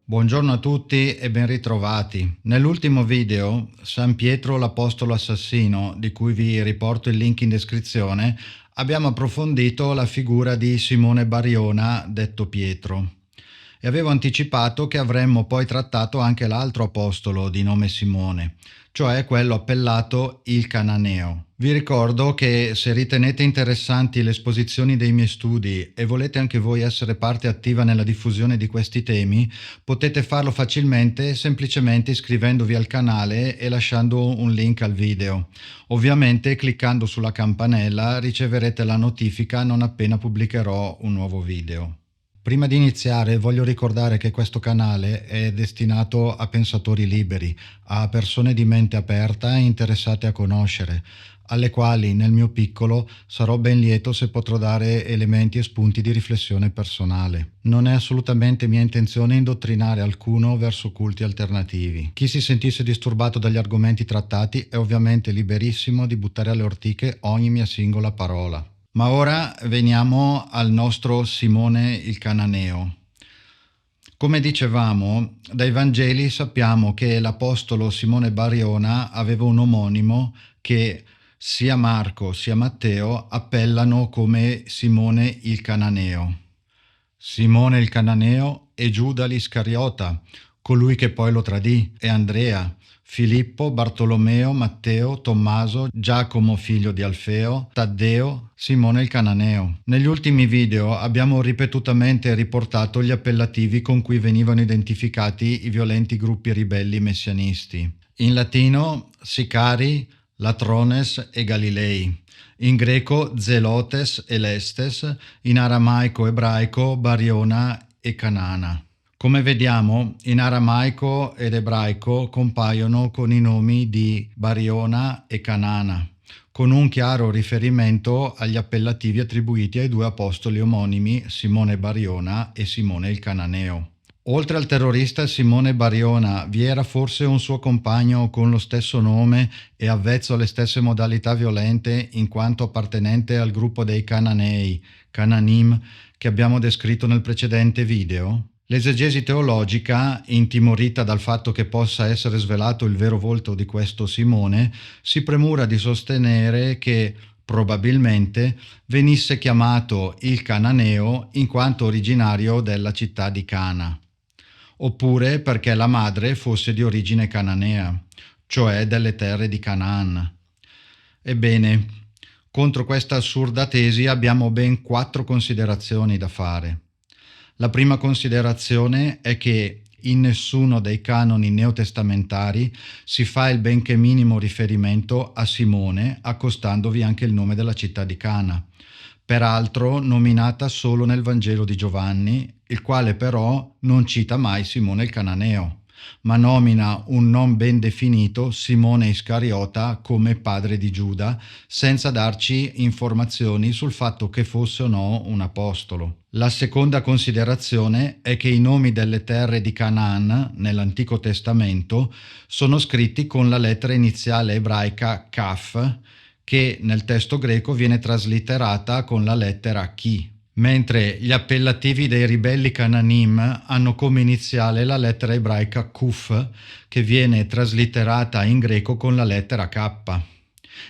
Buongiorno a tutti e ben ritrovati. Nell'ultimo video, San Pietro l'Apostolo Assassino, di cui vi riporto il link in descrizione, abbiamo approfondito la figura di Simone Bariona, detto Pietro. E avevo anticipato che avremmo poi trattato anche l'altro apostolo di nome Simone, cioè quello appellato il Cananeo. Vi ricordo che se ritenete interessanti le esposizioni dei miei studi e volete anche voi essere parte attiva nella diffusione di questi temi, potete farlo facilmente semplicemente iscrivendovi al canale e lasciando un link al video. Ovviamente cliccando sulla campanella riceverete la notifica non appena pubblicherò un nuovo video. Prima di iniziare voglio ricordare che questo canale è destinato a pensatori liberi, a persone di mente aperta e interessate a conoscere, alle quali nel mio piccolo sarò ben lieto se potrò dare elementi e spunti di riflessione personale. Non è assolutamente mia intenzione indottrinare alcuno verso culti alternativi. Chi si sentisse disturbato dagli argomenti trattati è ovviamente liberissimo di buttare alle ortiche ogni mia singola parola. Ma ora veniamo al nostro Simone il Cananeo. Come dicevamo, dai Vangeli sappiamo che l'apostolo Simone Bariona aveva un omonimo che sia Marco sia Matteo appellano come Simone il Cananeo. Simone il Cananeo e Giuda l'Iscariota, colui che poi lo tradì, e Andrea, Filippo, Bartolomeo, Matteo, Tommaso, Giacomo figlio di Alfeo, Taddeo, Simone il Cananeo. Negli ultimi video abbiamo ripetutamente riportato gli appellativi con cui venivano identificati i violenti gruppi ribelli messianisti. In latino sicari, latrones e galilei. In greco zelotes e lestes, in aramaico ebraico Bariona e Canana. Come vediamo, in aramaico ed ebraico compaiono con i nomi di Bariona e Canana, con un chiaro riferimento agli appellativi attribuiti ai due apostoli omonimi Simone Bariona e Simone il Cananeo. Oltre al terrorista Simone Bariona, vi era forse un suo compagno con lo stesso nome e avvezzo alle stesse modalità violente in quanto appartenente al gruppo dei Cananei, Cananim, che abbiamo descritto nel precedente video? L'esegesi teologica, intimorita dal fatto che possa essere svelato il vero volto di questo Simone, si premura di sostenere che probabilmente venisse chiamato il Cananeo in quanto originario della città di Cana, oppure perché la madre fosse di origine cananea, cioè delle terre di Canaan. Ebbene, contro questa assurda tesi abbiamo ben 4 considerazioni da fare. La prima considerazione è che in nessuno dei canoni neotestamentari si fa il benché minimo riferimento a Simone, accostandovi anche il nome della città di Cana, peraltro nominata solo nel Vangelo di Giovanni, il quale però non cita mai Simone il Cananeo, ma nomina un non ben definito Simone Iscariota come padre di Giuda, senza darci informazioni sul fatto che fosse o no un apostolo. La seconda considerazione è che i nomi delle terre di Canaan nell'Antico Testamento sono scritti con la lettera iniziale ebraica Kaf, che nel testo greco viene traslitterata con la lettera Chi, mentre gli appellativi dei ribelli Cananim hanno come iniziale la lettera ebraica Kuf, che viene traslitterata in greco con la lettera K.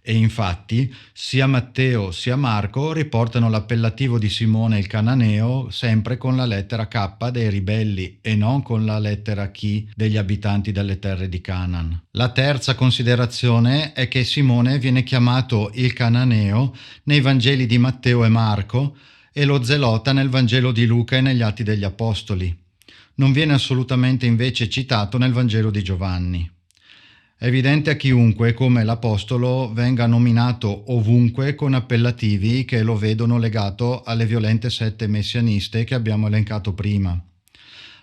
E infatti sia Matteo sia Marco riportano l'appellativo di Simone il Cananeo sempre con la lettera K dei ribelli e non con la lettera Chi degli abitanti delle terre di Canaan. La terza considerazione è che Simone viene chiamato il Cananeo nei Vangeli di Matteo e Marco e lo zelota nel Vangelo di Luca e negli Atti degli Apostoli. Non viene assolutamente invece citato nel Vangelo di Giovanni. È evidente a chiunque come l'apostolo venga nominato ovunque con appellativi che lo vedono legato alle violente sette messianiste che abbiamo elencato prima.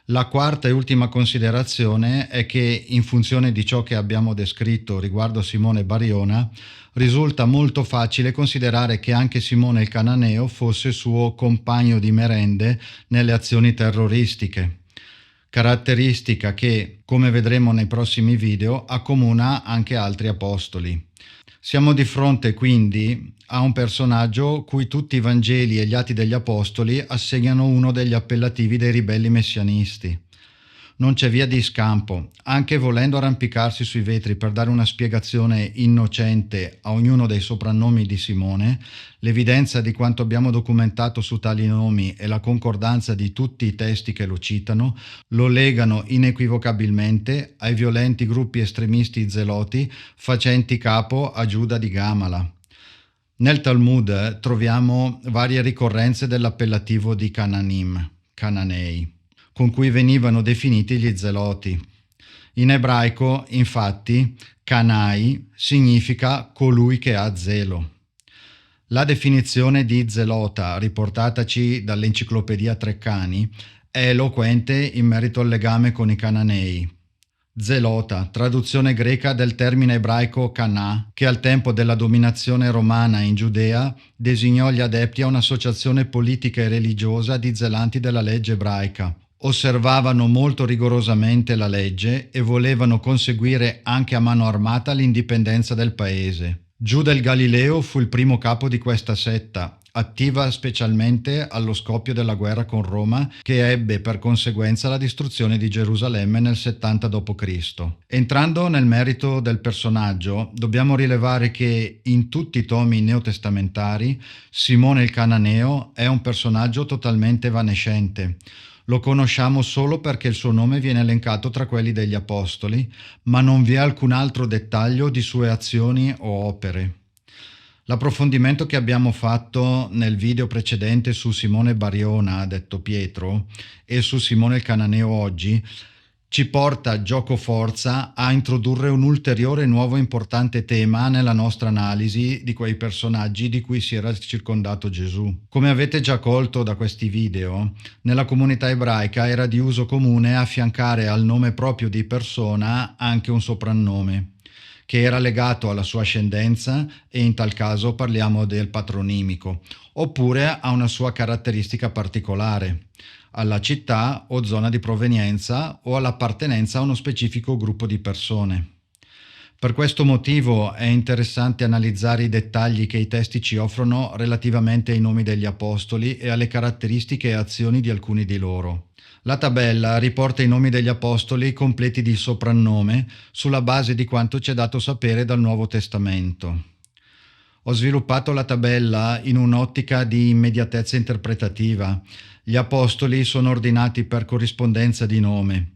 La quarta e ultima considerazione è che, in funzione di ciò che abbiamo descritto riguardo Simone Bariona, risulta molto facile considerare che anche Simone il Cananeo fosse suo compagno di merende nelle azioni terroristiche, caratteristica che, come vedremo nei prossimi video, accomuna anche altri apostoli. Siamo di fronte quindi a un personaggio cui tutti i Vangeli e gli Atti degli Apostoli assegnano uno degli appellativi dei ribelli messianisti. Non c'è via di scampo. Anche volendo arrampicarsi sui vetri per dare una spiegazione innocente a ognuno dei soprannomi di Simone, l'evidenza di quanto abbiamo documentato su tali nomi e la concordanza di tutti i testi che lo citano lo legano inequivocabilmente ai violenti gruppi estremisti zeloti facenti capo a Giuda di Gamala. Nel Talmud troviamo varie ricorrenze dell'appellativo di Cananim, Cananei, con cui venivano definiti gli zeloti. In ebraico, infatti, Canai significa colui che ha zelo. La definizione di zelota, riportataci dall'enciclopedia Treccani, è eloquente in merito al legame con i Cananei. Zelota, traduzione greca del termine ebraico Cana, che al tempo della dominazione romana in Giudea designò gli adepti a un'associazione politica e religiosa di zelanti della legge ebraica. Osservavano molto rigorosamente la legge e volevano conseguire anche a mano armata l'indipendenza del paese. Giuda il Galileo fu il primo capo di questa setta, attiva specialmente allo scoppio della guerra con Roma, che ebbe per conseguenza la distruzione di Gerusalemme nel 70 d.C. Entrando nel merito del personaggio, dobbiamo rilevare che in tutti i tomi neotestamentari Simone il Cananeo è un personaggio totalmente evanescente. Lo conosciamo solo perché il suo nome viene elencato tra quelli degli Apostoli, ma non vi è alcun altro dettaglio di sue azioni o opere. L'approfondimento che abbiamo fatto nel video precedente su Simone Bariona, detto Pietro, e su Simone il Cananeo oggi, ci porta gioco forza a introdurre un ulteriore nuovo importante tema nella nostra analisi di quei personaggi di cui si era circondato Gesù. Come avete già colto da questi video, nella comunità ebraica era di uso comune affiancare al nome proprio di persona anche un soprannome, che era legato alla sua ascendenza, e in tal caso parliamo del patronimico, oppure a una sua caratteristica particolare, alla città o zona di provenienza o all'appartenenza a uno specifico gruppo di persone. Per questo motivo è interessante analizzare i dettagli che i testi ci offrono relativamente ai nomi degli apostoli e alle caratteristiche e azioni di alcuni di loro. La tabella riporta i nomi degli apostoli completi di soprannome sulla base di quanto ci è dato sapere dal Nuovo Testamento. Ho sviluppato la tabella in un'ottica di immediatezza interpretativa. Gli apostoli sono ordinati per corrispondenza di nome.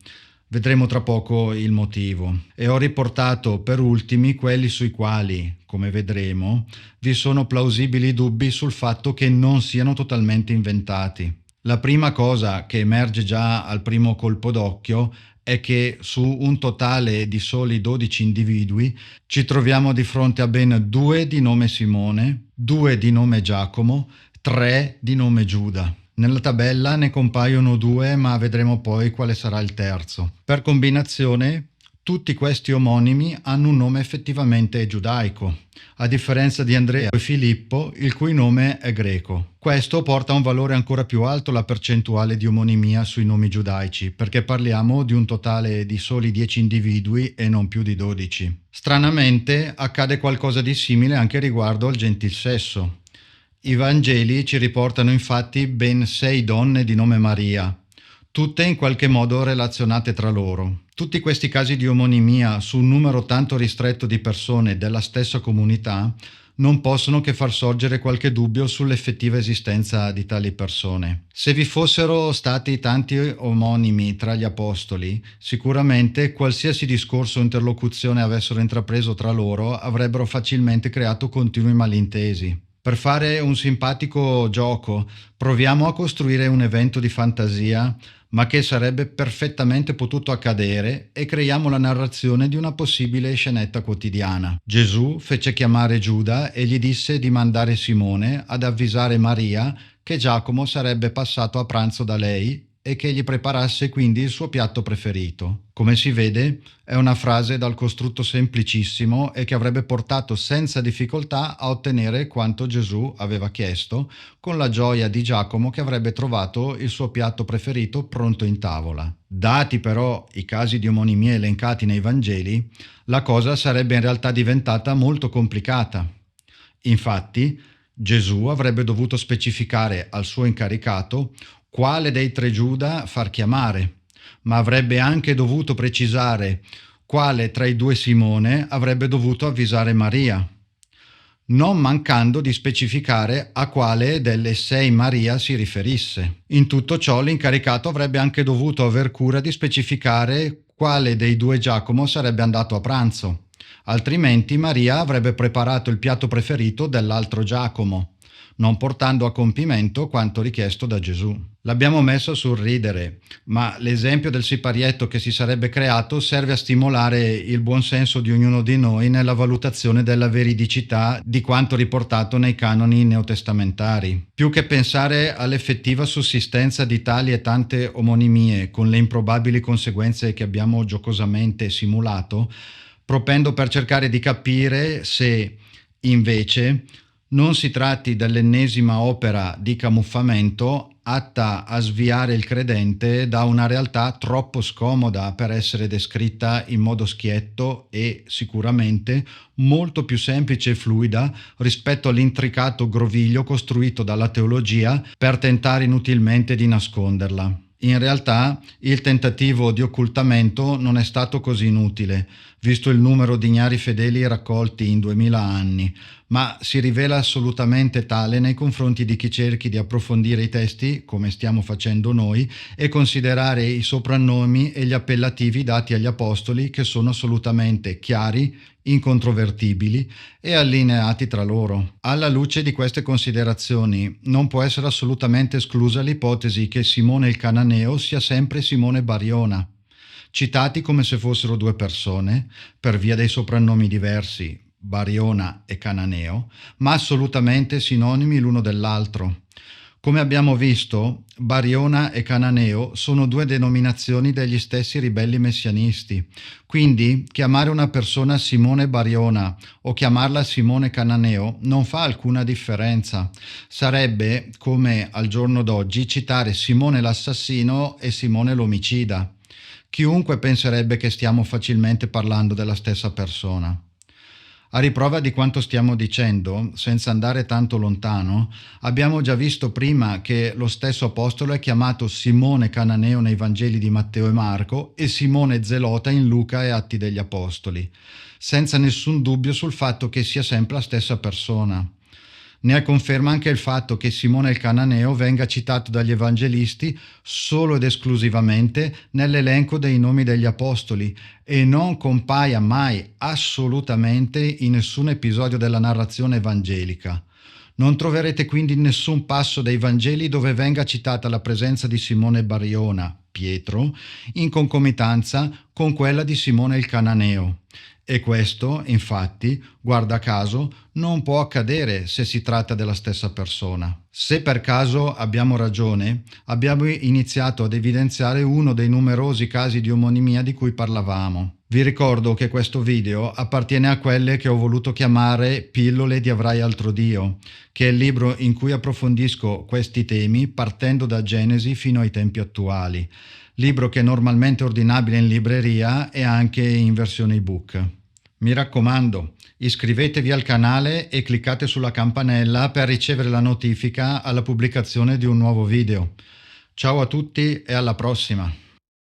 Vedremo tra poco il motivo. E ho riportato per ultimi quelli sui quali, come vedremo, vi sono plausibili dubbi sul fatto che non siano totalmente inventati. La prima cosa che emerge già al primo colpo d'occhio è che su un totale di soli 12 individui ci troviamo di fronte a ben 2 di nome Simone, 2 di nome Giacomo, 3 di nome Giuda. Nella tabella ne compaiono 2, ma vedremo poi quale sarà il terzo. Per combinazione, tutti questi omonimi hanno un nome effettivamente giudaico, a differenza di Andrea e Filippo, il cui nome è greco. Questo porta a un valore ancora più alto la percentuale di omonimia sui nomi giudaici, perché parliamo di un totale di soli 10 individui e non più di 12. Stranamente, accade qualcosa di simile anche riguardo al gentilsesso. I Vangeli ci riportano infatti ben 6 donne di nome Maria, tutte in qualche modo relazionate tra loro. Tutti questi casi di omonimia su un numero tanto ristretto di persone della stessa comunità non possono che far sorgere qualche dubbio sull'effettiva esistenza di tali persone. Se vi fossero stati tanti omonimi tra gli apostoli, sicuramente qualsiasi discorso o interlocuzione avessero intrapreso tra loro avrebbero facilmente creato continui malintesi. Per fare un simpatico gioco, proviamo a costruire un evento di fantasia, ma che sarebbe perfettamente potuto accadere, e creiamo la narrazione di una possibile scenetta quotidiana. Gesù fece chiamare Giuda e gli disse di mandare Simone ad avvisare Maria che Giacomo sarebbe passato a pranzo da lei e che gli preparasse quindi il suo piatto preferito. Come si vede, è una frase dal costrutto semplicissimo e che avrebbe portato senza difficoltà a ottenere quanto Gesù aveva chiesto, con la gioia di Giacomo che avrebbe trovato il suo piatto preferito pronto in tavola. Dati però i casi di omonimia elencati nei Vangeli, la cosa sarebbe in realtà diventata molto complicata. Infatti, Gesù avrebbe dovuto specificare al suo incaricato quale dei 3 Giuda far chiamare, ma avrebbe anche dovuto precisare quale tra i due Simone avrebbe dovuto avvisare Maria, non mancando di specificare a quale delle 6 Maria si riferisse. In tutto ciò l'incaricato avrebbe anche dovuto aver cura di specificare quale dei due Giacomo sarebbe andato a pranzo, altrimenti Maria avrebbe preparato il piatto preferito dell'altro Giacomo, non portando a compimento quanto richiesto da Gesù. L'abbiamo messo a sorridere, ma l'esempio del siparietto che si sarebbe creato serve a stimolare il buon senso di ognuno di noi nella valutazione della veridicità di quanto riportato nei canoni neotestamentari. Più che pensare all'effettiva sussistenza di tali e tante omonimie con le improbabili conseguenze che abbiamo giocosamente simulato, propendo per cercare di capire se, invece, non si tratti dell'ennesima opera di camuffamento atta a sviare il credente da una realtà troppo scomoda per essere descritta in modo schietto e sicuramente molto più semplice e fluida rispetto all'intricato groviglio costruito dalla teologia per tentare inutilmente di nasconderla. In realtà il tentativo di occultamento non è stato così inutile, visto il numero di ignari fedeli raccolti in 2000 anni, ma si rivela assolutamente tale nei confronti di chi cerchi di approfondire i testi, come stiamo facendo noi, e considerare i soprannomi e gli appellativi dati agli apostoli, che sono assolutamente chiari, incontrovertibili e allineati tra loro. Alla luce di queste considerazioni non può essere assolutamente esclusa l'ipotesi che Simone il Cananeo sia sempre Simone Bariona, citati come se fossero due persone, per via dei soprannomi diversi, Bariona e Cananeo, ma assolutamente sinonimi l'uno dell'altro. Come abbiamo visto, Bariona e Cananeo sono due denominazioni degli stessi ribelli messianisti, quindi chiamare una persona Simone Bariona o chiamarla Simone Cananeo non fa alcuna differenza. Sarebbe come al giorno d'oggi citare Simone l'assassino e Simone l'omicida. Chiunque penserebbe che stiamo facilmente parlando della stessa persona. A riprova di quanto stiamo dicendo, senza andare tanto lontano, abbiamo già visto prima che lo stesso apostolo è chiamato Simone Cananeo nei Vangeli di Matteo e Marco e Simone Zelota in Luca e Atti degli Apostoli, senza nessun dubbio sul fatto che sia sempre la stessa persona. Ne è conferma anche il fatto che Simone il Cananeo venga citato dagli evangelisti solo ed esclusivamente nell'elenco dei nomi degli apostoli e non compaia mai assolutamente in nessun episodio della narrazione evangelica. Non troverete quindi nessun passo dei Vangeli dove venga citata la presenza di Simone Bariona, Pietro, in concomitanza con quella di Simone il Cananeo. E questo, infatti, guarda caso, non può accadere se si tratta della stessa persona. Se per caso abbiamo ragione, abbiamo iniziato ad evidenziare uno dei numerosi casi di omonimia di cui parlavamo. Vi ricordo che questo video appartiene a quelle che ho voluto chiamare Pillole di Avrai altro Dio, che è il libro in cui approfondisco questi temi partendo da Genesi fino ai tempi attuali. Libro che è normalmente ordinabile in libreria e anche in versione ebook. Mi raccomando, iscrivetevi al canale e cliccate sulla campanella per ricevere la notifica alla pubblicazione di un nuovo video. Ciao a tutti e alla prossima!